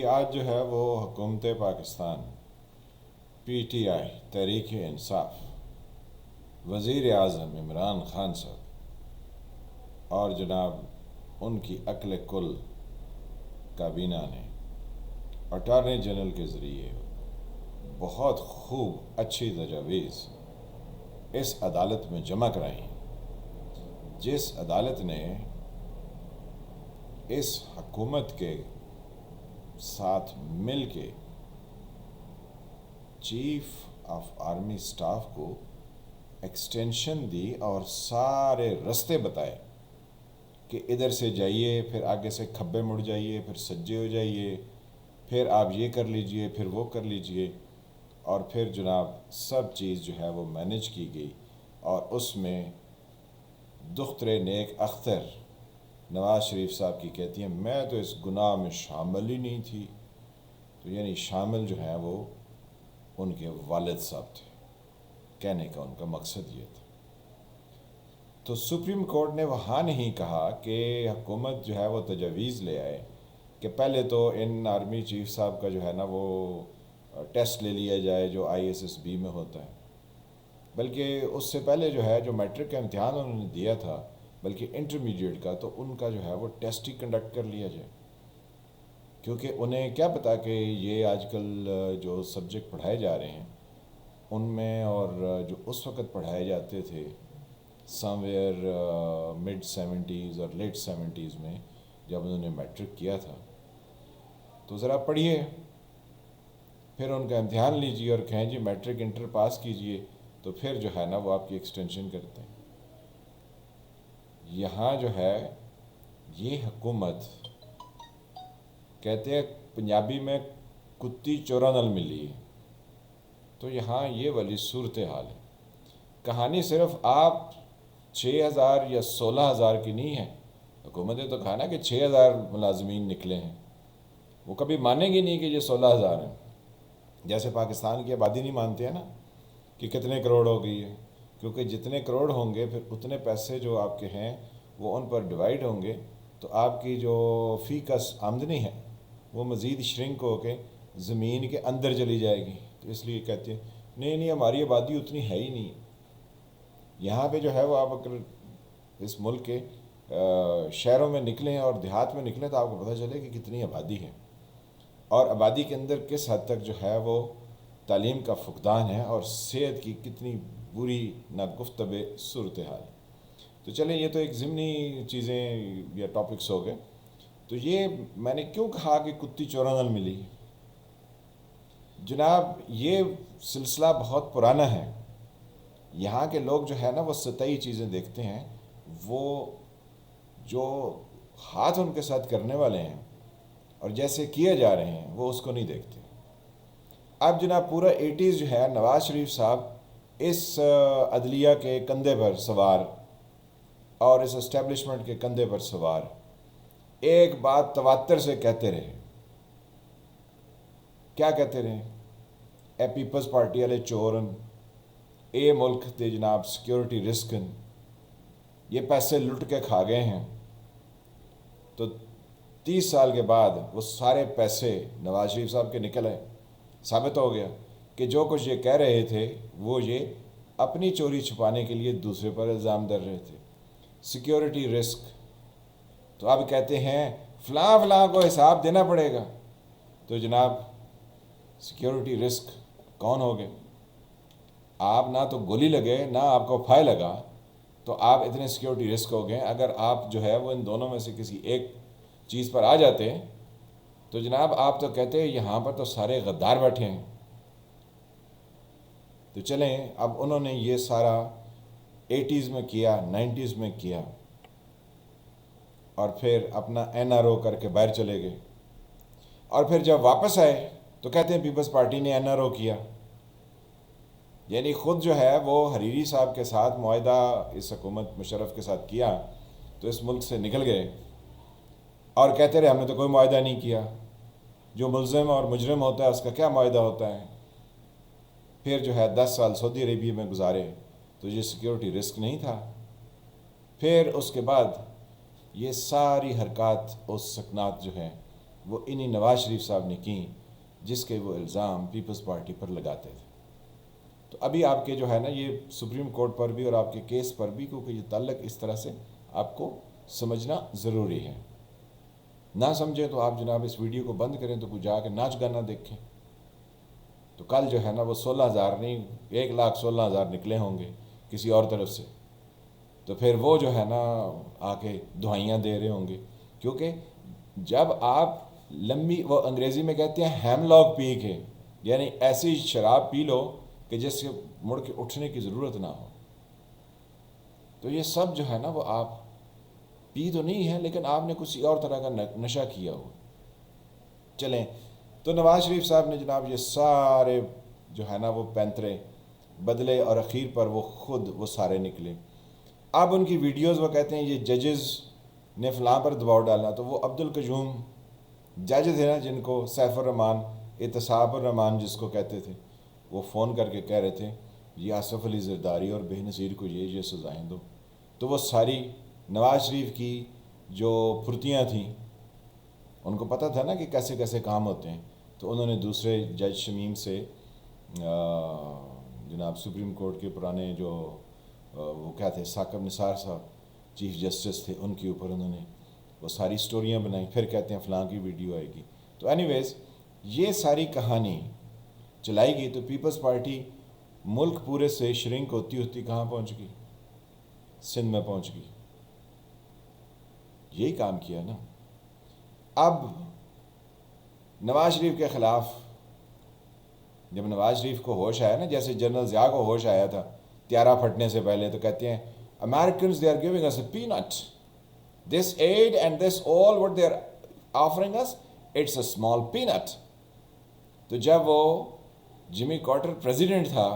آج جو ہے وہ حکومت Pakistan P T I Tehreek Insaf وزیر اعظم عمران خان صاحب اور جناب ان کی عقل کل کابینہ نے اٹارنی جنرل کے ذریعے بہت خوب اچھی تجاویز اس عدالت میں جمع کرائی ہیں، جس عدالت نے اس حکومت کے ساتھ مل کے چیف آف آرمی سٹاف کو ایکسٹینشن دی اور سارے رستے بتائے کہ ادھر سے جائیے، پھر آگے سے کھبے مڑ جائیے، پھر سجے ہو جائیے، پھر آپ یہ کر لیجئے، پھر وہ کر لیجئے، اور پھر جناب سب چیز جو ہے وہ مینج کی گئی۔ اور اس میں دختر نیک اختر نواز شریف صاحب کی کہتی ہیں میں تو اس گناہ میں شامل ہی نہیں تھی، تو یعنی شامل جو ہیں وہ ان کے والد صاحب تھے، کہنے کا ان کا مقصد یہ تھا۔ تو سپریم کورٹ نے وہاں نہیں کہا کہ حکومت جو ہے وہ تجاویز لے آئے کہ پہلے تو ان آرمی چیف صاحب کا جو ہے نا وہ ٹیسٹ لے لیا جائے جو ISSB میں ہوتا ہے، بلکہ اس سے پہلے جو ہے جو میٹرک کا امتحان انہوں نے دیا تھا بلکہ انٹرمیڈیٹ کا، تو ان کا جو ہے وہ ٹیسٹ ہی کنڈکٹ کر لیا جائے، کیونکہ انہیں کیا پتا کہ یہ آج کل جو سبجیکٹ پڑھائے جا رہے ہیں ان میں، اور جو اس وقت پڑھائے جاتے تھے سم ویئر mid-70s اور late 70s میں جب انہوں نے میٹرک کیا تھا، تو ذرا پڑھیے، پھر ان کا امتحان لیجیے اور کہیں جی میٹرک انٹر پاس کیجیے، تو پھر جو ہے نا وہ آپ کی ایکسٹینشن کرتے ہیں۔ یہاں جو ہے یہ حکومت کہتے ہیں پنجابی میں کتی چورا نال ملی ہے، تو یہاں یہ والی صورتحال ہے۔ کہانی صرف آپ 6,000 یا 16,000 کی نہیں ہے، حکومت نے تو کہا نا کہ 6,000 ملازمین نکلے ہیں، وہ کبھی مانیں گی نہیں کہ یہ 16,000 ہیں، جیسے پاکستان کی آبادی نہیں مانتے ہیں نا کہ کتنے کروڑ ہو گئی ہے، کیونکہ جتنے کروڑ ہوں گے پھر اتنے پیسے جو آپ کے ہیں وہ ان پر ڈیوائیڈ ہوں گے، تو آپ کی جو فی کس آمدنی ہے وہ مزید شرنک ہو کے زمین کے اندر چلی جائے گی، تو اس لیے کہتے ہیں نہیں ہماری آبادی اتنی ہے ہی نہیں۔ یہاں پہ جو ہے وہ آپ اگر اس ملک کے شہروں میں نکلیں اور دیہات میں نکلیں تو آپ کو پتہ چلے کہ کتنی آبادی ہے، اور آبادی کے اندر کس حد تک جو ہے وہ تعلیم کا فقدان ہے، اور صحت کی کتنی بری ناگفتب صورتحال ہے۔ تو چلیں یہ تو ایک ضمنی چیزیں یا ٹاپکس ہو گئے۔ تو یہ میں نے کیوں کہا کہ کتی چورا نال ملی، جناب یہ سلسلہ بہت پرانا ہے۔ یہاں کے لوگ جو ہے نا وہ سطحی چیزیں دیکھتے ہیں، وہ جو ہاتھ ان کے ساتھ کرنے والے ہیں اور جیسے کیے جا رہے ہیں وہ اس کو نہیں دیکھتے۔ اب جناب پورا 80s جو ہے نواز شریف صاحب اس عدلیہ کے کندھے پر سوار اور اس اسٹیبلشمنٹ کے کندھے پر سوار ایک بات تواتر سے کہتے رہے۔ کیا کہتے رہے؟ اے پیپلز پارٹی والے چورن، اے ملک دے جناب سیکیورٹی رسکن، یہ پیسے لٹ کے کھا گئے ہیں۔ تو 30 سال کے بعد وہ سارے پیسے نواز شریف صاحب کے نکل آئے، ثابت ہو گیا کہ جو کچھ یہ کہہ رہے تھے وہ یہ اپنی چوری چھپانے کے لیے دوسرے پر الزام در رہے تھے۔ سیکیورٹی رسک، تو اب کہتے ہیں فلاں فلاں کو حساب دینا پڑے گا، تو جناب سیکیورٹی رسک کون ہو گئے؟ آپ نہ تو گولی لگے نہ آپ کو پھائے لگا، تو آپ اتنے سیکیورٹی رسک ہو گئے۔ اگر آپ جو ہے وہ ان دونوں میں سے کسی ایک چیز پر آ جاتے ہیں تو جناب آپ تو کہتے ہیں یہاں پر تو سارے غدار بیٹھے ہیں۔ تو چلیں اب انہوں نے یہ سارا 80s میں کیا، 90s میں کیا، اور پھر اپنا NRO کر کے باہر چلے گئے، اور پھر جب واپس آئے تو کہتے ہیں پیپلز پارٹی نے NRO کیا، یعنی خود جو ہے وہ حریری صاحب کے ساتھ معاہدہ اس حکومت مشرف کے ساتھ کیا تو اس ملک سے نکل گئے، اور کہتے رہے ہم نے تو کوئی معاہدہ نہیں کیا۔ جو ملزم اور مجرم ہوتا ہے اس کا کیا معاہدہ ہوتا ہے؟ پھر جو ہے 10 سال سعودی عربیہ میں گزارے تو یہ سیکیورٹی رسک نہیں تھا۔ پھر اس کے بعد یہ ساری حرکات اور سکنات جو ہیں وہ انہی نواز شریف صاحب نے کی جس کے وہ الزام پیپلز پارٹی پر لگاتے تھے۔ تو ابھی آپ کے جو ہے نا یہ سپریم کورٹ پر بھی اور آپ کے کیس پر بھی، کیونکہ یہ تعلق اس طرح سے آپ کو سمجھنا ضروری ہے۔ نہ سمجھیں تو آپ جناب اس ویڈیو کو بند کریں تو کوئی جا کے ناچ گانا دیکھیں، تو کل جو ہے نا وہ 16,000 نہیں 1,16,000 نکلے ہوں گے کسی اور طرف سے، تو پھر وہ جو ہے نا آ کے دعائیاں دے رہے ہوں گے، کیونکہ جب آپ لمبی، وہ انگریزی میں کہتے ہیں ہیم لاگ پی کے، یعنی ایسی شراب پی لو کہ جس سے مڑ کے اٹھنے کی ضرورت نہ ہو، تو یہ سب جو ہے نا وہ آپ پی تو نہیں ہے لیکن آپ نے کسی اور طرح کا نشہ کیا ہو۔ چلیں، تو نواز شریف صاحب نے جناب یہ سارے جو ہے نا وہ پینترے بدلے اور اخیر پر وہ خود وہ سارے نکلے۔ اب ان کی ویڈیوز وہ کہتے ہیں یہ ججز نے فلاں پر دباؤ ڈالا، تو وہ عبد القیوم جج تھے نا جن کو سیف الرحمان، اعتصاب الرحمان جس کو کہتے تھے، وہ فون کر کے کہہ رہے تھے یہ آصف علی زرداری اور بے نظیر کو یہ سزائیں دو، تو وہ ساری نواز شریف کی جو پھرتیاں تھیں ان کو پتہ تھا نا کہ کیسے کیسے کام ہوتے ہیں، تو انہوں نے دوسرے جج شمیم سے جناب سپریم کورٹ کے پرانے جو وہ کیا تھے ثاقب نثار صاحب چیف جسٹس تھے، ان کے اوپر انہوں نے وہ ساری سٹوریاں بنائیں، پھر کہتے ہیں فلاں کی ویڈیو آئے گی۔ تو اینی ویز یہ ساری کہانی چلائی گئی، تو پیپلز پارٹی ملک پورے سے شرنک ہوتی ہوتی کہاں پہنچ گئی؟ سندھ میں پہنچ گئی۔ یہی کام کیا نا۔ اب نواز شریف کے خلاف جب نواز شریف کو ہوش آیا نا، جیسے جنرل ضیاء کو ہوش آیا تھا تیارہ پھٹنے سے پہلے، تو کہتے ہیں Americans they are giving us a peanut, this aid and this all what they are offering us, it's a small peanut۔ تو جب وہ جمی کارٹر پریزیڈنٹ تھا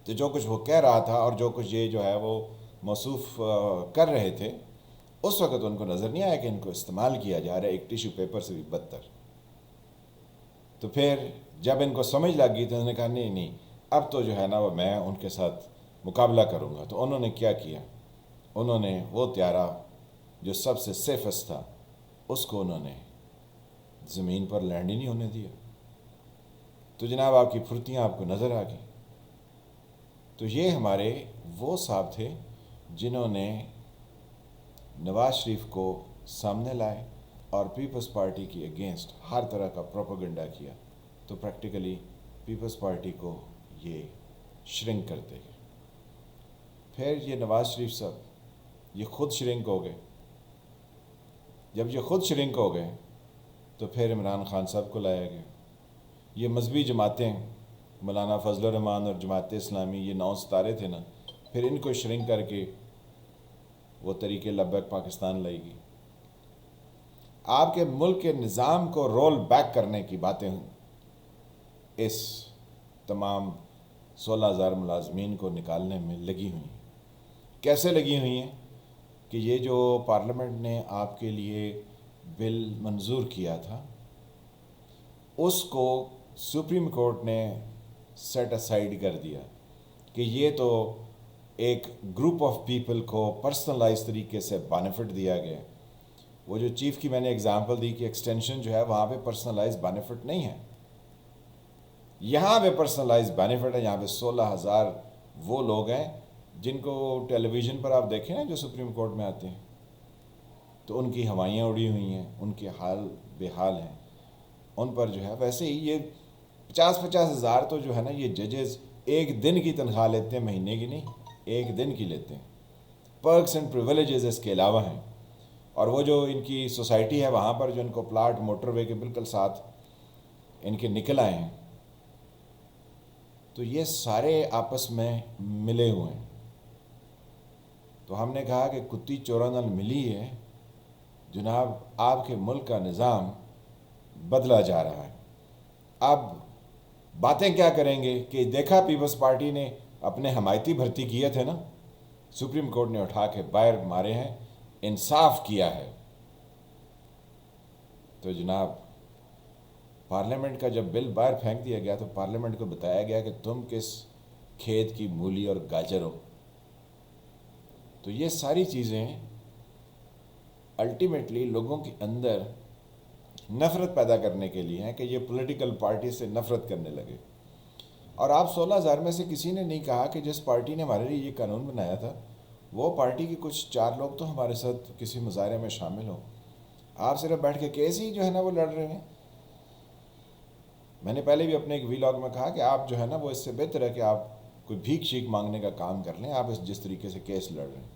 تو جو کچھ وہ کہہ رہا تھا اور جو کچھ یہ جو ہے وہ موصوف کر رہے تھے، اس وقت ان کو نظر نہیں آیا کہ ان کو استعمال کیا جا رہا ہے ایک ٹیشو پیپر سے بھی بدتر۔ تو پھر جب ان کو سمجھ لگ گئی تو انہوں نے کہا نہیں اب تو جو ہے نا وہ میں ان کے ساتھ مقابلہ کروں گا۔ تو انہوں نے کیا کیا؟ انہوں نے وہ طیارہ جو سب سے سیفسٹ تھا اس کو انہوں نے زمین پر لینڈ ہی نہیں ہونے دیا۔ تو جناب آپ کی پھرتیاں آپ کو نظر آ گئی۔ تو یہ ہمارے وہ صاحب تھے جنہوں نے نواز شریف کو سامنے لائے اور پیپلز پارٹی کی اگینسٹ ہر طرح کا پروپیگنڈا کیا، تو پریکٹیکلی پیپلز پارٹی کو یہ شرنک کرتے گئے۔ پھر یہ نواز شریف صاحب یہ خود شرنک ہو گئے۔ جب یہ خود شرنک ہو گئے تو پھر عمران خان صاحب کو لایا گیا۔ یہ مذہبی جماعتیں مولانا فضل الرحمان اور جماعت اسلامی، یہ 9 ستارے تھے نا، پھر ان کو شرنک کر کے وہ طریقے لبیک پاکستان لائی گئی۔ آپ کے ملک کے نظام کو رول بیک کرنے کی باتیں اس تمام 16,000 ملازمین کو نکالنے میں لگی ہوئی ہیں۔ کیسے لگی ہوئی ہیں کہ یہ جو پارلیمنٹ نے آپ کے لیے بل منظور کیا تھا اس کو سپریم کورٹ نے سیٹ اسائیڈ کر دیا کہ یہ تو ایک گروپ آف پیپل کو پرسنلائز طریقے سے بینیفٹ دیا گیا۔ وہ جو چیف کی میں نے اگزامپل دی کہ ایکسٹینشن جو ہے وہاں پہ پرسنلائز بینیفٹ نہیں ہے، یہاں پہ پرسنلائز بینیفٹ ہے۔ یہاں پہ 16,000 وہ لوگ ہیں جن کو ٹیلی ویژن پر آپ دیکھیں نا جو سپریم کورٹ میں آتے ہیں، تو ان کی ہوائیاں اڑی ہوئی ہیں، ان کے حال بے حال ہیں، ان پر جو ہے ویسے ہی یہ 50 ہزار تو جو ہے نا یہ ججز ایک دن کی تنخواہ لیتے ہیں، مہینے کی نہیں، ایک دن کی لیتے ہیں۔ پرکس اینڈ پریویلیجز اس کے علاوہ ہیں، اور وہ جو ان کی سوسائٹی ہے وہاں پر جو ان کو پلاٹ موٹر وے کے بالکل ساتھ ان کے نکل آئے ہیں، تو یہ سارے آپس میں ملے ہوئے ہیں۔ تو ہم نے کہا کہ کتی چوراں نال ملی ہے جناب، آپ کے ملک کا نظام بدلا جا رہا ہے۔ اب باتیں کیا کریں گے کہ دیکھا پیپلز پارٹی نے اپنے حمایتی بھرتی کیے تھے نا، سپریم کورٹ نے اٹھا کے باہر مارے ہیں، انصاف کیا ہے۔ تو جناب پارلیمنٹ کا جب بل باہر پھینک دیا گیا تو پارلیمنٹ کو بتایا گیا کہ تم کس کھیت کی مولی اور گاجر ہو۔ تو یہ ساری چیزیں الٹیمیٹلی لوگوں کے اندر نفرت پیدا کرنے کے لیے ہیں کہ یہ پولیٹیکل پارٹی سے نفرت کرنے لگے. اور آپ 16,000 میں سے کسی نے نہیں کہا کہ جس پارٹی نے ہمارے لیے یہ قانون بنایا تھا وہ پارٹی کے کچھ 4 لوگ تو ہمارے ساتھ کسی مظاہرے میں شامل ہوں. آپ صرف بیٹھ کے کیس ہی جو ہے نا وہ لڑ رہے ہیں. میں نے پہلے بھی اپنے ایک ویلاگ میں کہا کہ آپ جو ہے نا وہ اس سے بہتر ہے کہ آپ کوئی بھیک شیک مانگنے کا کام کر لیں. آپ جس طریقے سے کیس لڑ رہے ہیں,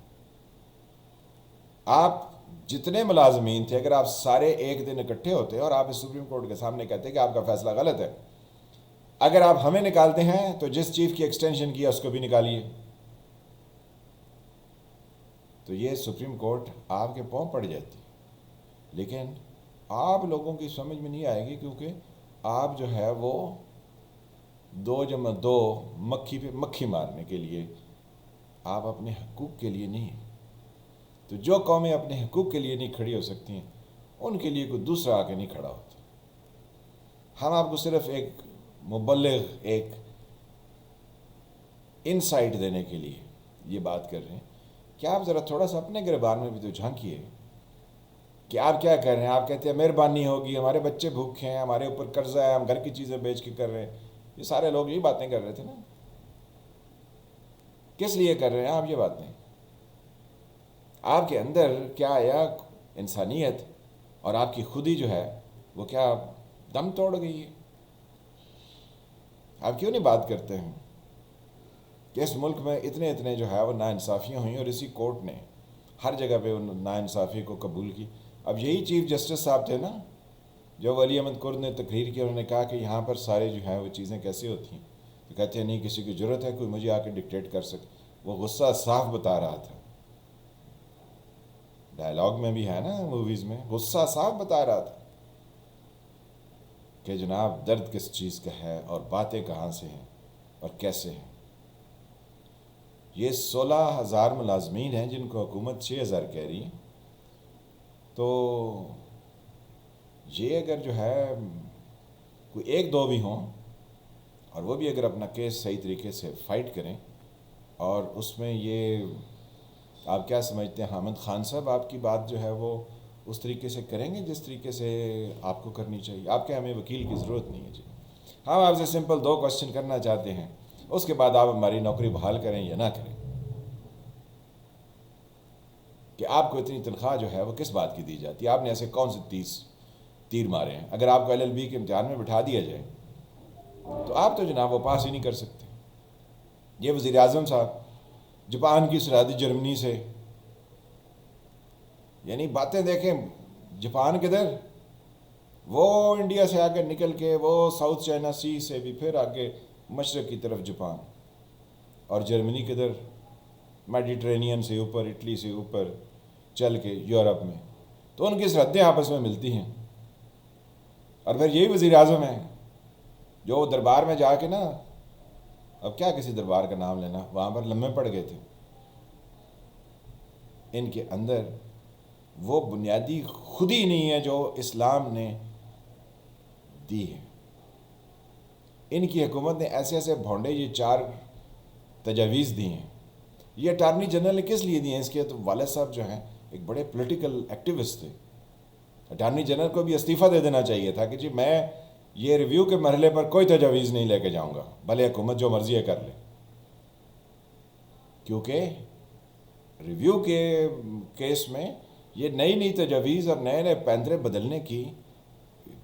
آپ جتنے ملازمین تھے اگر آپ سارے ایک دن اکٹھے ہوتے اور آپ اس سپریم کورٹ کے سامنے کہتے کہ آپ کا فیصلہ غلط ہے, اگر آپ ہمیں نکالتے ہیں تو جس چیف کی ایکسٹینشن کیا اس کو بھی نکالیے. تو یہ سپریم کورٹ آپ کے پاؤں پڑ جاتی. لیکن آپ لوگوں کی سمجھ میں نہیں آئے گی کیونکہ آپ جو ہے وہ 2+2 مکھی پہ مکھی مارنے کے لیے, آپ اپنے حقوق کے لیے نہیں. تو جو قومیں اپنے حقوق کے لیے نہیں کھڑی ہو سکتی ہیں ان کے لیے کوئی دوسرا آ کے نہیں کھڑا ہوتا. ہم آپ کو صرف ایک مبلغ, ایک انسائٹ دینے کے لیے یہ بات کر رہے ہیں کہ آپ ذرا تھوڑا سا اپنے گریبان میں بھی تو جھانکیے کہ آپ کیا کر رہے ہیں. آپ کہتے ہیں مہربانی ہوگی, ہمارے بچے بھوکے ہیں, ہمارے اوپر قرضہ ہے, ہم گھر کی چیزیں بیچ کے کر رہے ہیں. یہ سارے لوگ یہی باتیں کر رہے تھے نا. کس لیے کر رہے ہیں آپ یہ باتیں؟ آپ کے اندر کیا آیا انسانیت اور آپ کی خودی جو ہے وہ کیا دم توڑ گئی ہے؟ آپ کیوں نہیں بات کرتے ہیں کہ اس ملک میں اتنے جو ہے وہ ناانصافیاں ہوئیں اور اسی کورٹ نے ہر جگہ پہ ان ناانصافی کو قبول کی. اب یہی چیف جسٹس صاحب تھے نا جو ولی احمد کرد نے تقریر کی, انہوں نے کہا کہ یہاں پر سارے جو ہیں وہ چیزیں کیسے ہوتی ہیں, تو کہتے ہیں نہیں کسی کی ضرورت ہے کوئی مجھے آ کے ڈکٹیٹ کر سکے. وہ غصہ صاف بتا رہا تھا, ڈائلاگ میں بھی ہے نا موویز میں, غصہ صاف بتا رہا تھا کہ جناب درد کس چیز کا ہے اور باتیں کہاں سے ہیں اور کیسے ہیں. یہ 16,000 ملازمین ہیں جن کو حکومت 6,000 کہہ رہی ہے. تو یہ اگر جو ہے کوئی 1-2 بھی ہوں اور وہ بھی اگر اپنا کیس صحیح طریقے سے فائٹ کریں, اور اس میں یہ آپ کیا سمجھتے ہیں حامد خان صاحب آپ کی بات جو ہے وہ اس طریقے سے کریں گے جس طریقے سے آپ کو کرنی چاہیے. آپ کے ہمیں وکیل کی ضرورت نہیں ہے جی. ہم آپ سے سمپل 2 کوسچن کرنا چاہتے ہیں, اس کے بعد آپ ہماری نوکری بحال کریں یا نہ کریں کہ آپ کو اتنی تنخواہ جو ہے وہ کس بات کی دی جاتی ہے. آپ نے ایسے کون سے تیر مارے ہیں؟ اگر آپ کو LLB کے امتحان میں بٹھا دیا جائے تو آپ تو جناب وہ پاس ہی نہیں کر سکتے. یہ وزیر اعظم صاحب جاپان کی سرحدی جرمنی سے, یعنی باتیں دیکھیں, جاپان کدھر, وہ انڈیا سے آگے نکل کے وہ ساؤتھ چائنا سی سے بھی پھر آگے مشرق کی طرف جاپان, اور جرمنی کدھر میڈیٹرینین سے اوپر, اٹلی سے اوپر چل کے یورپ میں. تو ان کی سرحدیں آپس میں ملتی ہیں. اور پھر یہی وزیر اعظم ہیں جو دربار میں جا کے نا, اب کیا کسی دربار کا نام لینا, وہاں پر لمحے پڑ گئے تھے. ان کے اندر وہ بنیادی خودی نہیں ہے جو اسلام نے دی ہے. ان کی حکومت نے ایسے ایسے بھونڈے یہ 4 تجاویز دی ہیں. یہ اٹارنی جنرل نے کس لیے دی ہیں؟ اس کے تو والد صاحب جو ہیں ایک بڑے پولیٹیکل ایکٹیوسٹ تھے. اٹارنی جنرل کو بھی استعفیٰ دے دینا چاہیے تھا کہ جی میں یہ ریویو کے مرحلے پر کوئی تجاویز نہیں لے کے جاؤں گا, بھلے حکومت جو مرضی ہے کر لے. کیونکہ ریویو کے کیس میں یہ نئی تجاویز اور نئے پیندرے بدلنے کی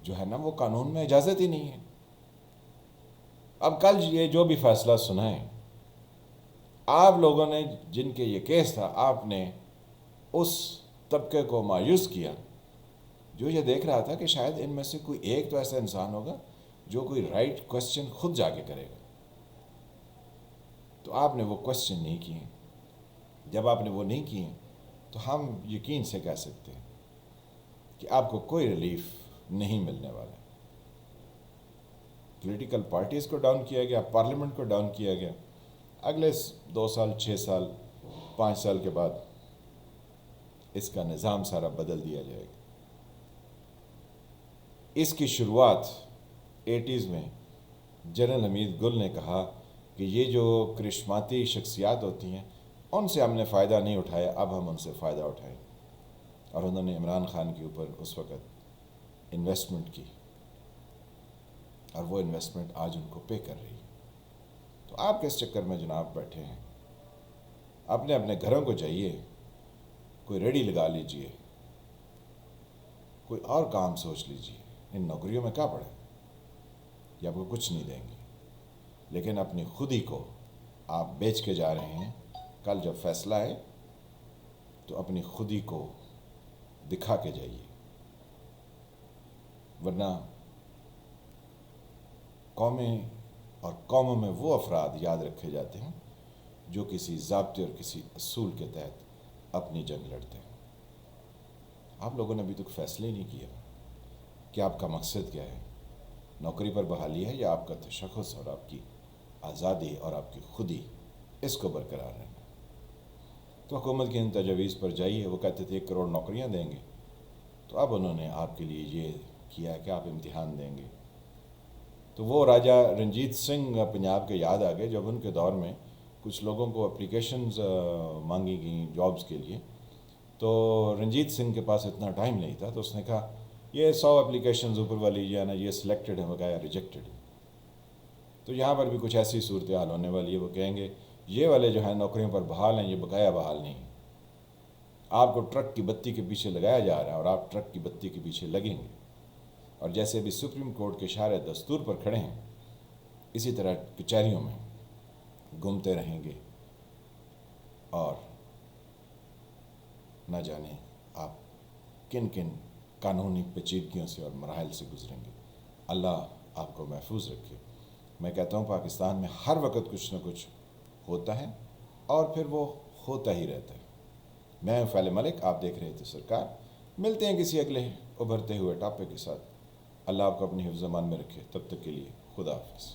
جو ہے نا وہ قانون میں اجازت ہی نہیں ہے. اب کل یہ جو بھی فیصلہ سنائیں, آپ لوگوں نے جن کے یہ کیس تھا, آپ نے اس طبقے کو مایوس کیا جو یہ دیکھ رہا تھا کہ شاید ان میں سے کوئی ایک تو ایسا انسان ہوگا جو کوئی رائٹ کوسچن خود جا کے کرے گا. تو آپ نے وہ کوسچن نہیں کیے. جب آپ نے وہ نہیں کیے تو ہم یقین سے کہہ سکتے ہیں کہ آپ کو کوئی ریلیف نہیں ملنے والا. پولیٹیکل پارٹیز کو ڈاؤن کیا گیا, پارلیمنٹ کو ڈاؤن کیا گیا. اگلے 2 سال, 6 سال, 5 سال کے بعد اس کا نظام سارا بدل دیا جائے گا. اس کی شروعات 80s میں جنرل حمید گل نے کہا کہ یہ جو کرشماتی شخصیات ہوتی ہیں ان سے ہم نے فائدہ نہیں اٹھایا, اب ہم ان سے فائدہ اٹھائیں. اور انہوں نے عمران خان کے اوپر اس وقت انویسٹمنٹ کی، اور وہ انویسٹمنٹ آج ان کو پے کر رہی ہے۔ تو آپ کس چکر میں جناب بیٹھے ہیں؟ اپنے اپنے گھروں کو جائیے، کوئی ریڈی لگا لیجئے، کوئی اور کام سوچ لیجئے۔ ان نوکریوں میں کیا پڑے؟ یہ آپ کو کچھ نہیں دیں گی، لیکن اپنی خودی کو آپ بیچ کے جا رہے ہیں۔ کل جب فیصلہ ہے تو اپنی خودی کو دکھا کے جائیے، ورنہ قومیں اور قوموں میں وہ افراد یاد رکھے جاتے ہیں جو کسی ضابطے اور کسی اصول کے تحت اپنی جنگ لڑتے ہیں۔ آپ لوگوں نے ابھی تک فیصلہ ہی نہیں کیا کہ آپ کا مقصد کیا ہے، نوکری پر بحالی ہے یا آپ کا تشخص اور آپ کی آزادی اور آپ کی خودی، اس کو برقرار رہنا۔ تو حکومت کی ان تجاویز پر جائیے۔ وہ کہتے تھے 1 کروڑ نوکریاں دیں گے، تو اب انہوں نے آپ کے لیے یہ کیا کہ آپ امتحان دیں گے۔ تو وہ راجہ رنجیت سنگھ پنجاب کے یاد آ گئے، جب ان کے دور میں کچھ لوگوں کو اپلیکیشنز مانگی گئیں جابز کے لیے، تو رنجیت سنگھ کے پاس اتنا ٹائم نہیں تھا، تو اس نے کہا یہ 100 اپلیکیشنز اوپر والی جو ہے نا، یہ سلیکٹڈ ہیں، بقایا ریجیکٹڈ۔ تو یہاں پر بھی کچھ ایسی صورتحال ہونے والی ہے، وہ کہیں گے یہ والے جو ہیں نوکریوں پر بحال ہیں، یہ بقایا بحال نہیں ہیں۔ آپ کو ٹرک کی بتی کے پیچھے لگایا جا رہا ہے اور آپ ٹرک کی بتی کے پیچھے لگیں گے، اور جیسے ابھی سپریم کورٹ کے شارع دستور پر کھڑے ہیں، اسی طرح کچہریوں میں گھومتے رہیں گے اور نہ جانے آپ کن کن قانونی پیچیدگیوں سے اور مراحل سے گزریں گے۔ اللہ آپ کو محفوظ رکھے۔ میں کہتا ہوں پاکستان میں ہر وقت کچھ نہ کچھ ہوتا ہے اور پھر وہ ہوتا ہی رہتا ہے۔ میں ہوں فیل ملک، آپ دیکھ رہے تھے سرکار۔ ملتے ہیں کسی اگلے ابھرتے ہوئے ٹاپک کے ساتھ۔ اللہ آپ کو اپنی حفظ امان میں رکھے۔ تب تک کے لیے خدا حافظ۔